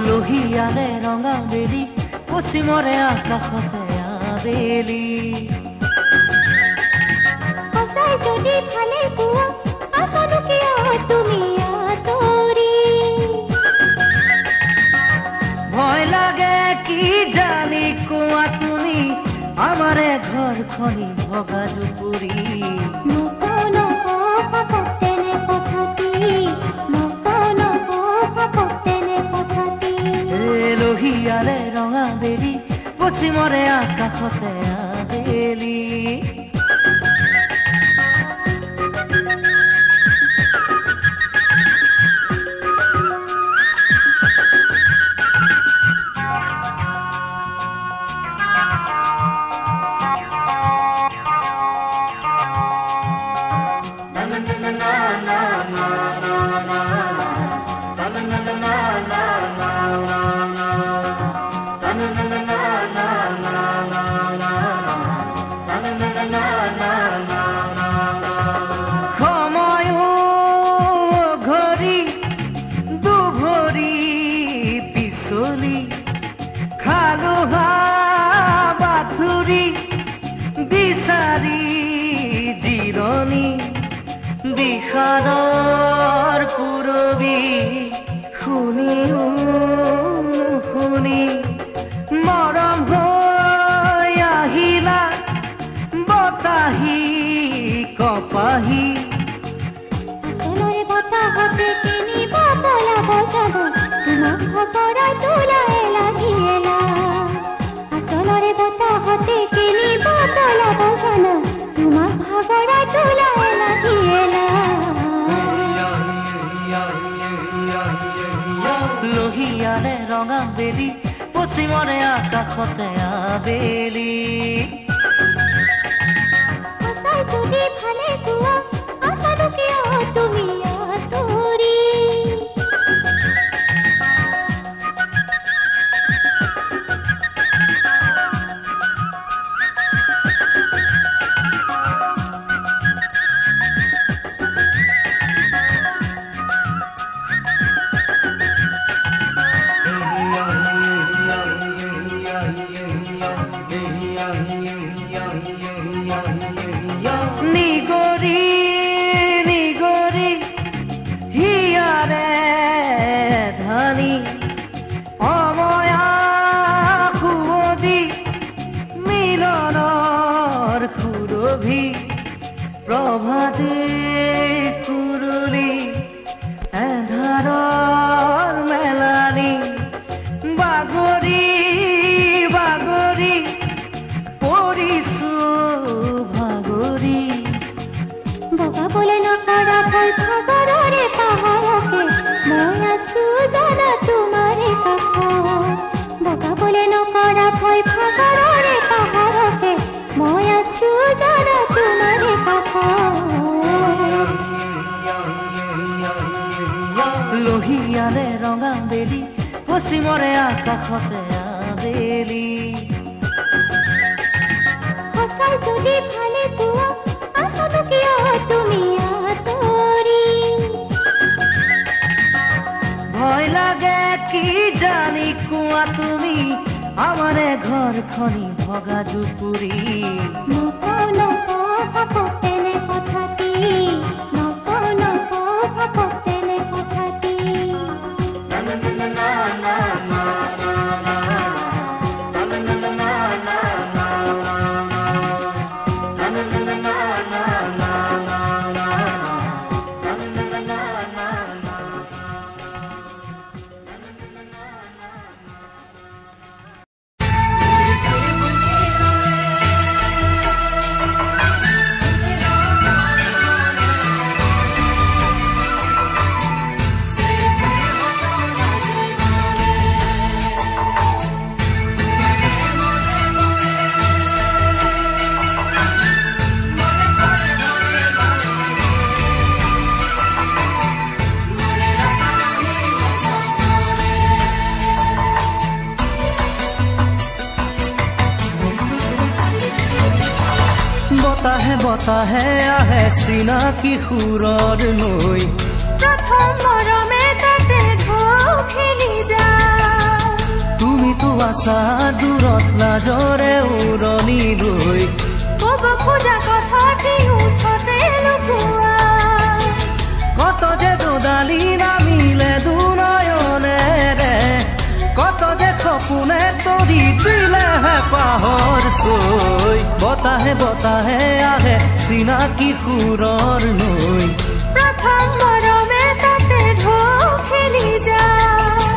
লোহিয়ালে ৰঙা বেলি পশ্চিমৰে আকাশতে আবেলি সঁচাই যদি ভালে পোৱা আছানো কিয় তুমি আঁতৰি ভয় লাগে কি জানি কোৱা তুমি আমাৰে ঘৰখনি ভগা জুপুৰি লোহিয়ালে ৰঙা বেলি পশ্চিমৰে আকাশতে আবেলি বিষাদৰ পুৰবি শুনি শুনি মৰম হৈ আহিলা বতাহি কপাহি আচলৰে বতাহতে কিনিব পলাব যাব তোমাক খবৰাই তোলাই লাগিলা আচলৰে বতাহতে কিনিব পলাব যাব তোমাক খবৰাই তোলাই লাগিলা লোহিয়ালে ৰঙা বেলি পশ্চিমৰে আকাশতে আবেলি সঁচাই যদি ভালে পোৱা আছানো কিয় তুমি আঁতৰি নিগৰি নিগৰি হিয়াৰে ধানি অময়া সুৱদি মিলনৰ সুৰভি প্ৰভাতে কুৰুলি এধাৰৰ মেলানি বাগৰি বাগৰি পৰিছো ভাগৰি বগাবলে নকৰা ভয় সাগৰৰে পাহাৰকে মই আছো জানা তোমাৰে কাষত বগাবলে নকৰা ভয় সাগৰৰে পাহাৰকে মই আছো জানা তোমাৰে কাষত লোহিয়ালে ৰঙা বেলি পশ্চিমৰে আকাশতে আবেলি সঁচাই যদি ভালে পোৱা আছানো কিয় তুমি আঁতৰি ভয় লাগে কি জানি কোৱা তুমি আমাৰে ঘৰখনি ভগা জুপুৰি নকওঁ ভাপতেনে কথাটি নকওঁ ভাপতেনে কথাটি বতাহে আহে চিনাকি সুৰৰ নৈ প্ৰথম মৰমে তাতে ঢৌ খেলি যায় তুমিতো আছা দূৰত লাজৰে উৰণি লৈ ক'ব খোজা কথাটি উঠতে লুকুৱা কত যে দুডালি নামিলে দুনয়নেৰে কত যে সপোনে তৰি দিলে হেঁপাহৰ চৈ বতাহে বতাহে আহে চিনাকি সুৰৰ নৈ প্ৰথম মৰমে তাতে ঢৌ খেলি যায়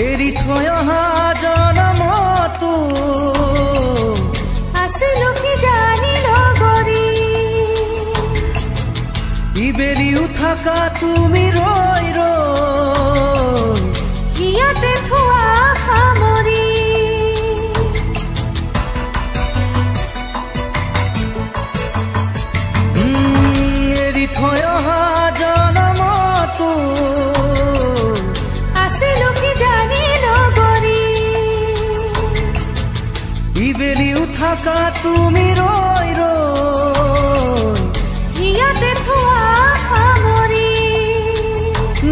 এৰি থৈ অহা জনমতো আছিলো কি জানি লগৰী ইবেলিও থাকা তুমি ৰৈ ৰৈ হিয়াতে থোৱা সামৰি এৰি থৈ অহা জনমতো আছিলো কি জানি লগৰী ইবেলিও থাকা তুমি ৰৈ ৰৈ হিয়াতে থোৱা সামৰি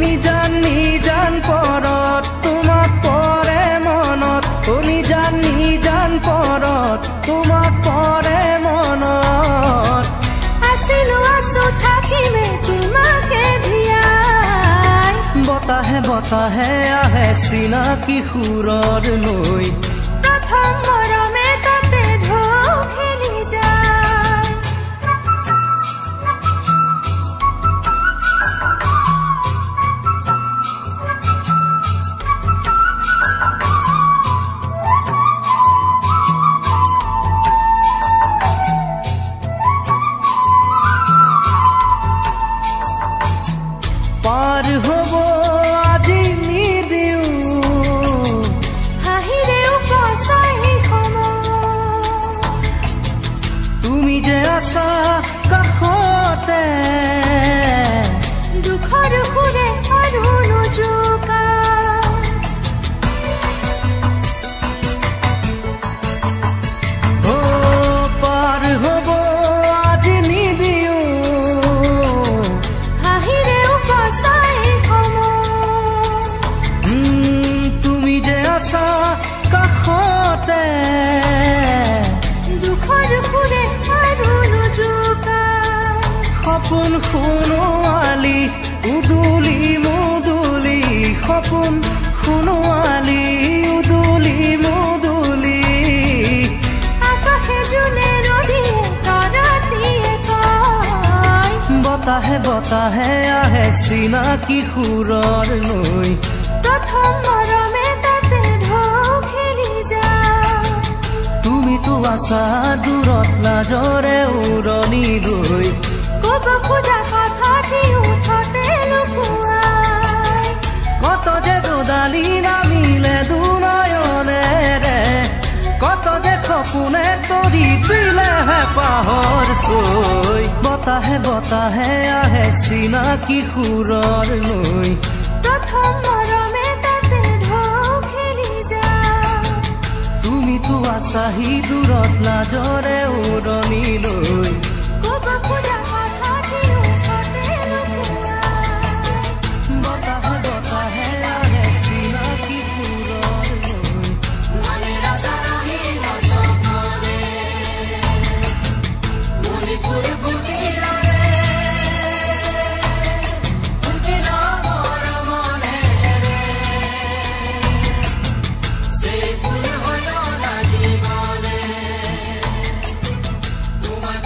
নিজান নিজান পৰত তোমাক পৰে মনত নিজান পৰত তোমাক পৰে মনত আছিলো আছো থাকিমে তোমাকে ধিয়াই বতাহে বতাহে আহে চিনাকি সুৰৰ নৈ প্ৰথম মৰমে তাতে ঢৌ খেলি যায় পাৰ হ'ব আজি নিদিওঁ হাঁহিৰেও কচাই সময় তুমি যে আছা কাষতে দুখৰ সুৰে আৰু নোজোকা পাৰ হ'ব আজি নিদিওঁ হাঁহিৰেও কচাই সময় তুমি যে আছা কাষতে দুখৰ সুৰে আৰু নোজোকা সপোন সোণোৱালি উদুলি মুদুলি সপোন সোণোৱালি উদুলি মুদুলি আকাশে জোনে ৰদিয়ে তৰাটিয়ে কয় বতাহে বতাহে আহে চিনাকি সুৰৰ নৈ প্ৰথম মৰমে তাতে ঢৌ খেলি যায় তুমিতো আছা দূৰত লাজৰে উৰণি লৈ ক'ব খোজা কথাটি উঠতে লুকুৱাই কত যে দুডালি নামিলে দুনয়নেৰে কত যে সপোনে তৰি দিলে হেঁপাহৰ চৈ বতাহে বতাহে আহে চিনাকি সুৰৰ নৈ প্ৰথম মৰমে তাতে ঢৌ খেলি যায় তুমিতো আছাহি দূৰত লাজৰে উৰণি লৈ ক'ব খোজা কথাটি উঠতে লুকুৱাই বতাহে বতাহে আহে চিনাকি সুৰৰ নৈ তোমাৰ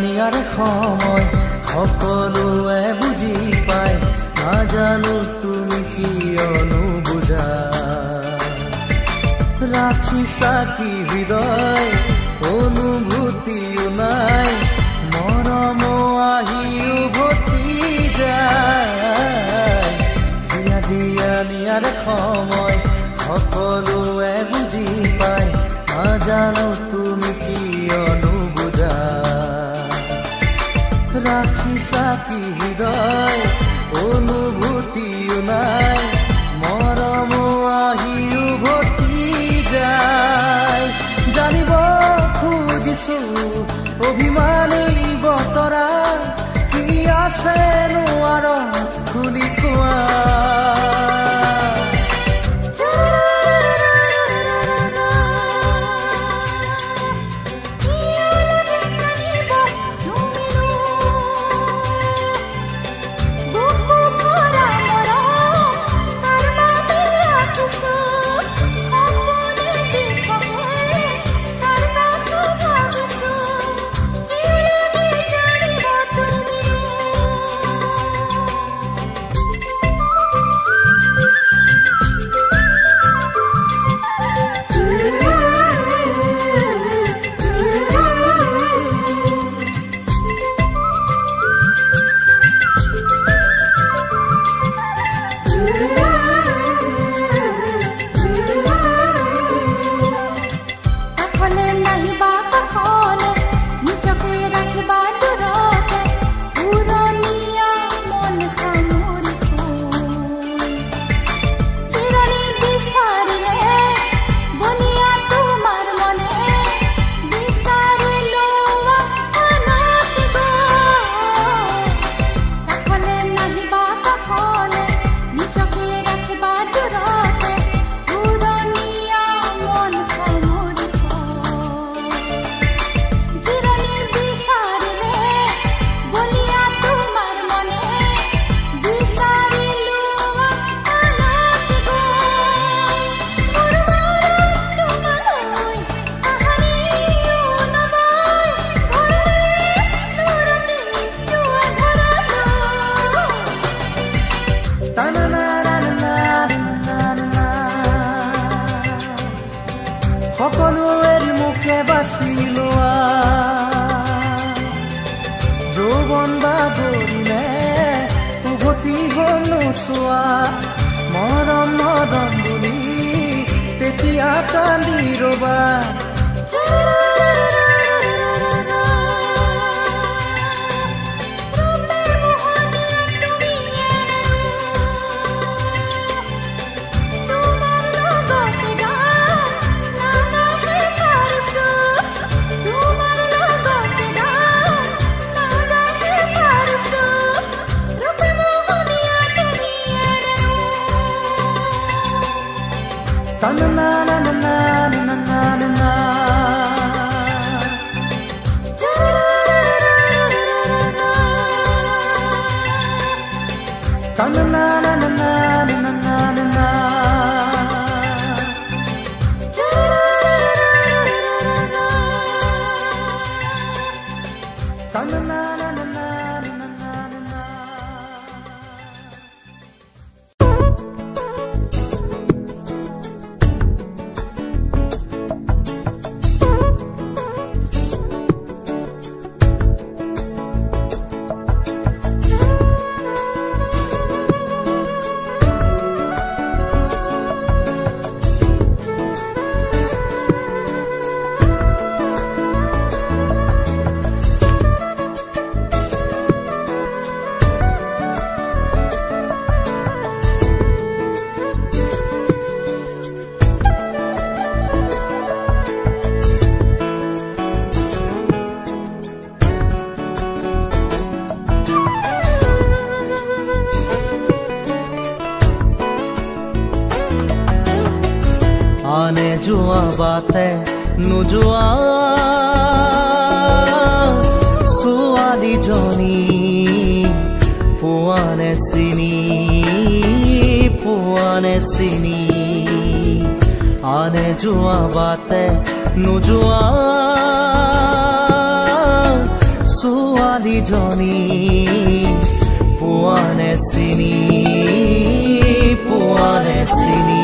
নিয়াৰ সময় সকলোৱে বুজি পায় নাজানো তুমি কিয়নো বুজা ৰাখিছা কি হৃদয় অনুভূতিও নাই মৰম আহি উভতি যায় হিয়া দিয়া নিয়াৰ সময় সকলোৱে বুজি পায় নাজানো তুমি কিয়নো বুজা ৰাখিছা কি হৃদয় অনুভূতিও নাই মৰম আহি উভতি যায় জানিব খুজিছো অভিমানী বতৰা কি আছে নোৱাৰো খুলি কোৱা সকলোৰে মুখে বাছি লোৱা যৌৱন বাগৰিলে উভতি হ'ল নোচোৱা মৰম মৰম বুলি তেতিয়া কান্দি ৰবা na na na na na na na na na na na na na na na na आने जुआ बातें नुजुआ सुआदी जोनी पुआने सिनी आने जुआ बातें नुजुआ ছোৱালীজনী পোৱানে চিনি পোৱানে চিনি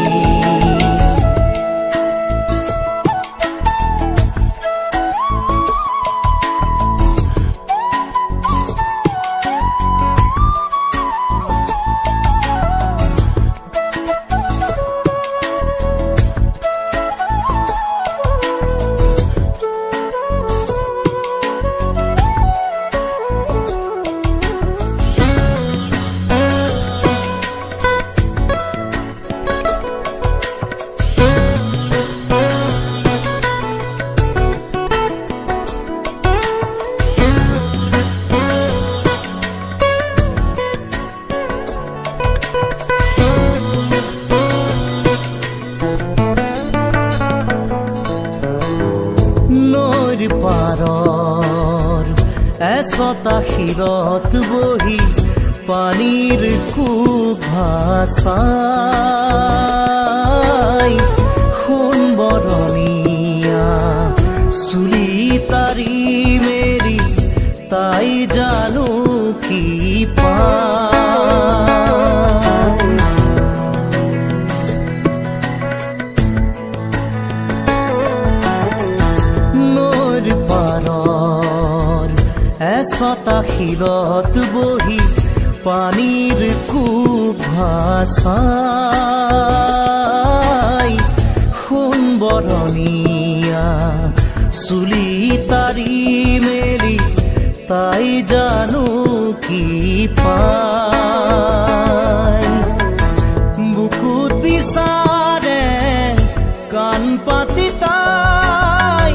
পাৰৰ এচটা শিৰত বহি পানীৰ কুভাষাই সোণবৰণীয়া চুলি তাৰি মেৰি তাই জানো কি এচটা শিৰত বহি পানীৰ কুভাষাই সোণবৰণীয়া চুলি তাৰি মেলি তাই জানো কি পায় বুকুত বিচাৰে কাণ পাতি তাই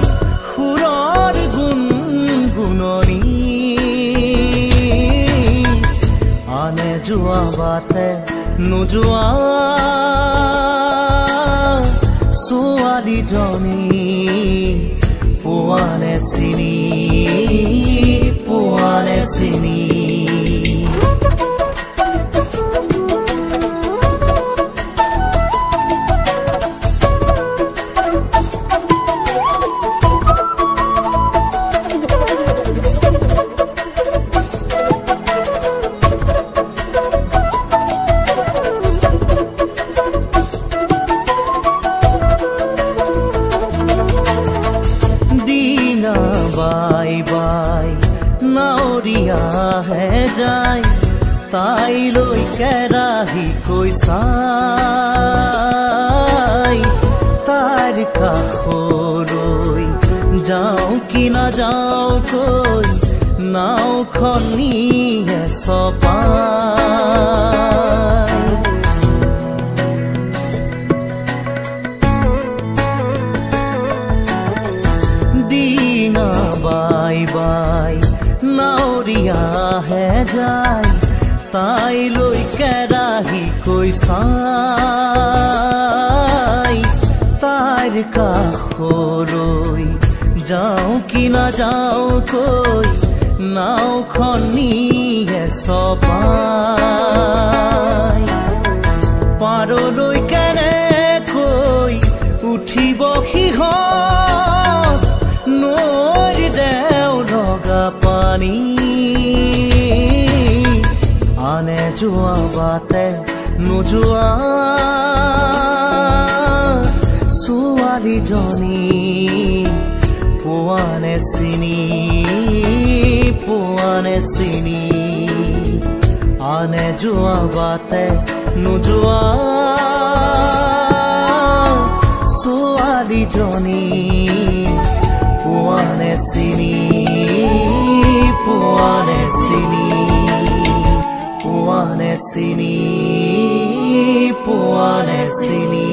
সুৰৰ গুণগুণনি আনে যোৱা বাটে নোযোৱা ছোৱালীজনী পোৱানে চিনি পোৱানে চিনি বাই বাই নাৱৰীয়া হে যায় তাই লৈ কেৰাহী কৈ চাই তাইৰ কাষলৈ যাওঁ কি নাযাওঁ কৈ নাওখন নিয়ে চপাই বাই বাই নাৱৰীয়া হে যায় তাই লৈ কেৰাহী কৈ চাই তাইৰ কাষলৈ যাওঁ কি নাযাওঁ কৈ নাওখন নিয়ে চপাই পাৰলৈ কেনেকৈ উঠিব সিহঁত নৈৰ দেও লগা পানী আনে যোৱা বাটে নোযোৱা ছোৱালীজনী পোৱানে চিনি পোৱানে চিনি আনে যোৱা বাটে নোযোৱা ছোৱালীজনী পোৱানে চিনি পোৱানে চিনি পোৱানে চিনি পোৱানে চিনি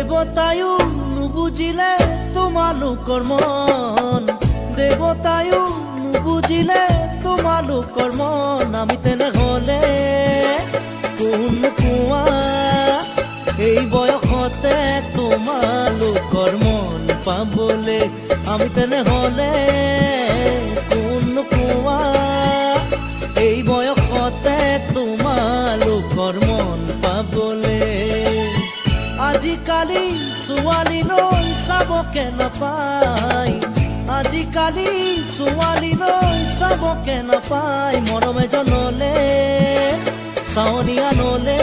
দেৱতায়ো নুবুজিলে তোমালোকৰ মন দেৱতায়ো নুবুজিলে তোমালোকৰ মন আমি তেনেহ'লে কোন কোৱা এই বয়সতে তোমালোকৰ মন পাবলে আমি তেনেহ'লে কোন কোৱা এই বয়সতে তোমালোকৰ মন পাবলে আজিকালি ছোৱালীলৈ চাবকে নাপায় আজিকালি ছোৱালীলৈ চাবকে নাপায় মৰম এজনলে চাৱনি আনলে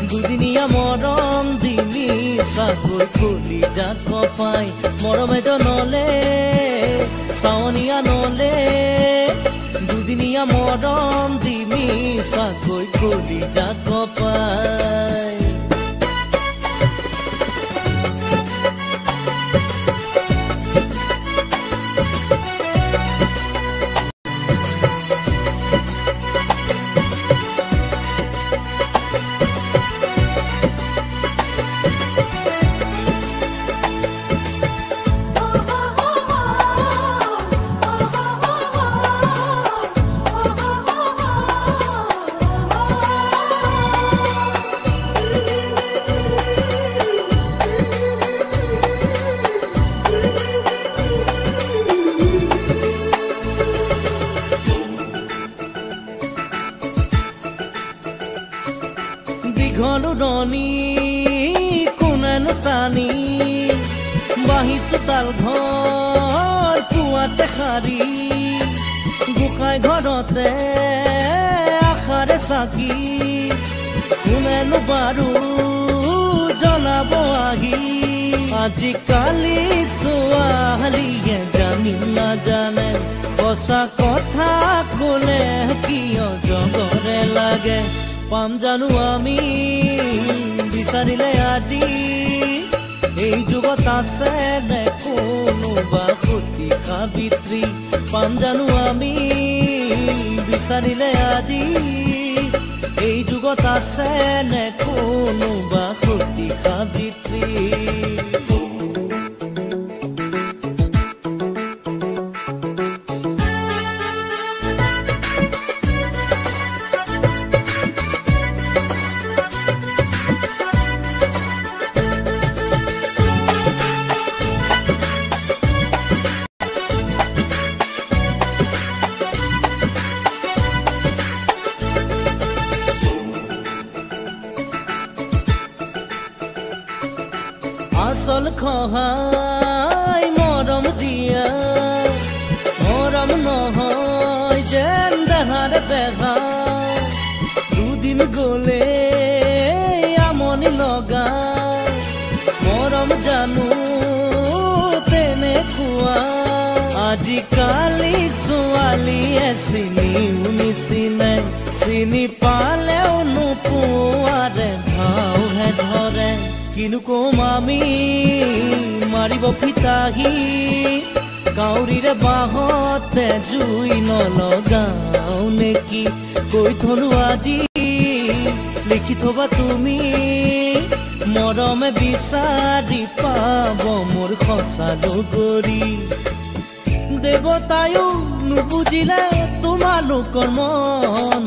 দুদিনীয়া মৰম দিমি চাকৈ খুলি যাক পাই মৰম এজনলে চাৱনি আনলে দুদিনীয়া মৰম দিমি চাকৈ খুলি যাক পাই ঘলুৰণি কোনেনো টানি বাহিছো তাল ঘৰ পুৱাতে সাৰি গোসাঁই ঘৰতে আশাৰে চাকি কোনেনো বাৰু জ্বলাব আহি আজিকালি ছোৱালীয়ে জানি নাজানে সঁচা কথা ক'লে কিয় জগৰে লাগে পাম জানো আমি বিচাৰিলে আজি এই যুগত আছে নে কোনোবা সতী সাবিত্ৰী পাম জানো আমি বিচাৰিলে আজি এই যুগত আছে নে কোনোবা সতী সাবিত্ৰী আসল খহাই মৰম দিয়া মৰম নহয় যেন দেহাৰে বেহা দুদিন গ'লে আমনি লগা মৰম জানো তেনেকুৱা আজিকালি ছোৱালীয়ে চিনিও নিচিনে চিনি পালেও নোপোৱাৰে ভাওহে ধৰে কিনো কম আমি মাৰিব ফিতাহি কাউৰীৰে বাহতে জুই নলগাও নেকি কৈ থলো আজি লিখি থবা তুমি মৰমে বিচাৰি পাব মোৰ সঁচা লগৰী দেৱতায়ো নুবুজিলে তোমালোকৰ মন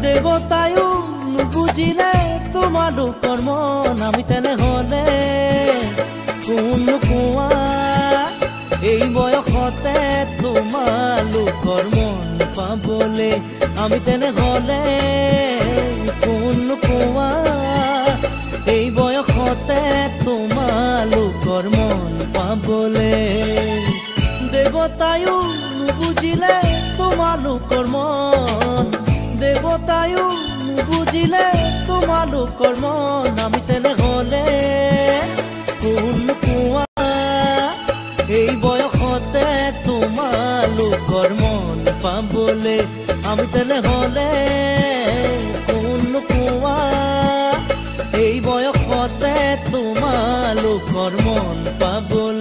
দেৱতায়ো নুবুজিলে তোমালোকৰ মন আমি তেনেহ'লে কোন কোৱা এই বয়সতে তোমালোকৰ মন পাবলে আমি তেনেহ'লে কোন কোৱা এই বয়সতে তোমালোকৰ মন পাবলে দেৱতায়ো নুবুজিলে তোমালোকৰ মন দেৱতায়ো নুবুজিলে তোমালোকৰ মন আমি তেনেহ'লে কোন কোৱা এই বয়সতে তোমালোকৰ মন পাবলে আমি তেনেহ'লে কোন কোৱা এই বয়সতে তোমালোকৰ মন পাবলে